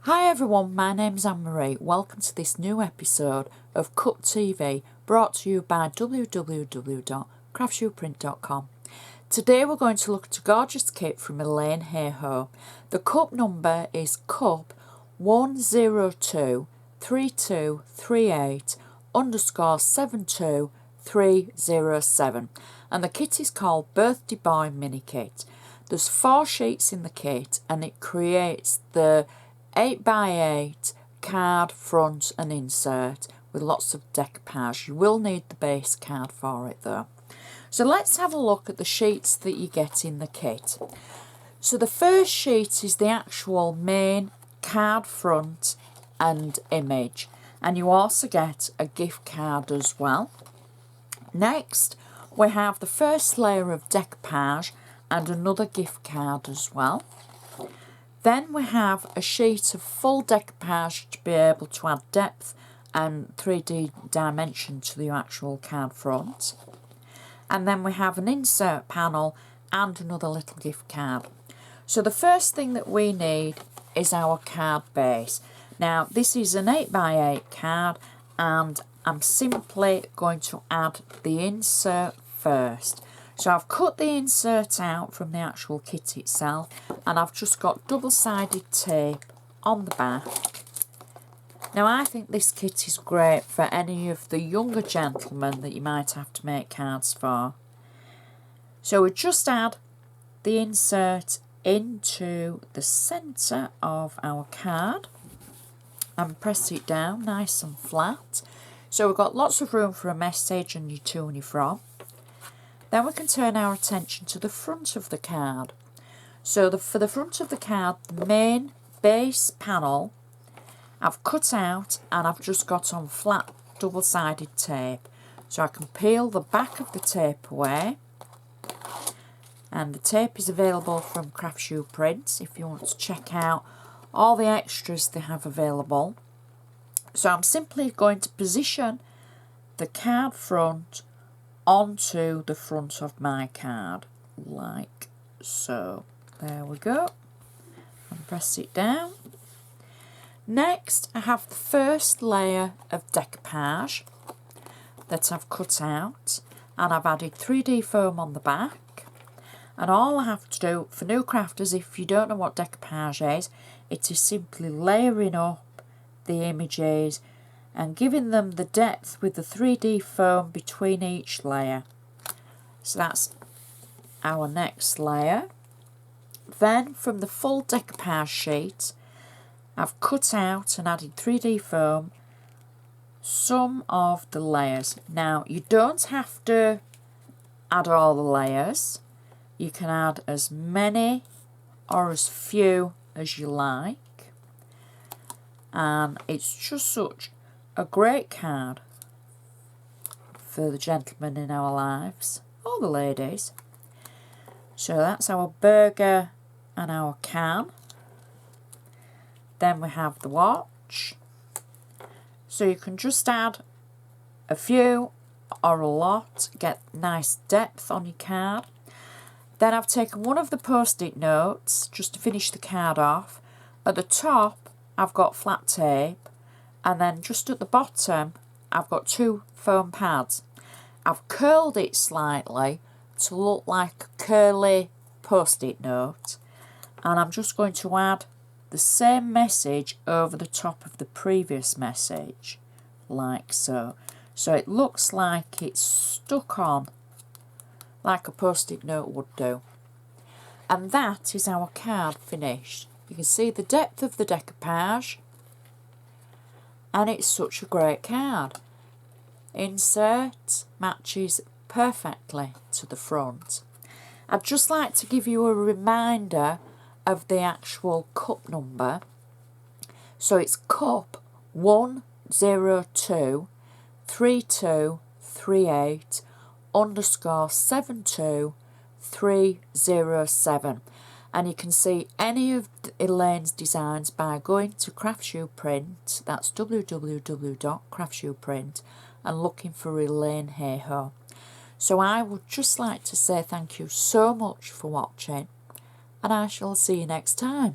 Hi everyone, my name's Anne-Marie. Welcome to this new episode of Cup TV, brought to you by www.craftsuprint.com. Today we're going to look at a gorgeous kit from Elaine Hayhoe. The cup number is cup 1023238_72307, and the kit is called Birthday Boy Mini Kit. There's 4 sheets in the kit and it creates the 8x8 card front and insert with lots of decoupage. You will need the base card for it though. So let's have a look at the sheets that you get in the kit. So the first sheet is the actual main card front and image, and you also get a gift card as well. Next we have the first layer of decoupage and another gift card as well. Then we have a sheet of full decoupage to be able to add depth and 3D dimension to the actual card front. And then we have an insert panel and another little gift card. So the first thing that we need is our card base. Now this is an 8x8 card and I'm simply going to add the insert first. So I've cut the insert out from the actual kit itself and I've just got double-sided tape on the back. Now I think this kit is great for any of the younger gentlemen that you might have to make cards for. So we just add the insert into the centre of our card and press it down nice and flat. So we've got lots of room for a message and your to and your from. Then we can turn our attention to the front of the card. So for the front of the card, the main base panel I've cut out and I've just got on flat double-sided tape. So I can peel the back of the tape away, and the tape is available from Craftsuprint if you want to check out all the extras they have available. So I'm simply going to position the card front onto the front of my card like so. There we go, and press it down. Next I have the first layer of decoupage that I've cut out, and I've added 3D foam on the back. And all I have to do for new crafters, if you don't know what decoupage is, it is simply layering up the images and giving them the depth with the 3D foam between each layer. So that's our next layer. Then from the full decoupage sheet, I've cut out and added 3D foam some of the layers. Now you don't have to add all the layers. You can add as many or as few as you like. And it's just such a great card for the gentlemen in our lives, or the ladies. So that's our burger and our can. Then we have the watch. So you can just add a few or a lot, get nice depth on your card. Then I've taken one of the post-it notes just to finish the card off. At the top I've got flat tape, and then just at the bottom I've got 2 foam pads. I've curled it slightly to look like a curly post-it note, and I'm just going to add the same message over the top of the previous message like so. So it looks like it's stuck on like a post-it note would do. And that is our card finished. You can see the depth of the decoupage, and it's such a great card. Insert matches perfectly to the front. I'd just like to give you a reminder of the actual cup number. So it's cup 1023238_72307. And you can see any of Elaine's designs by going to Craftsuprint, that's www.craftsuprint, and looking for Elaine Hayhoe. So I would just like to say thank you so much for watching, and I shall see you next time.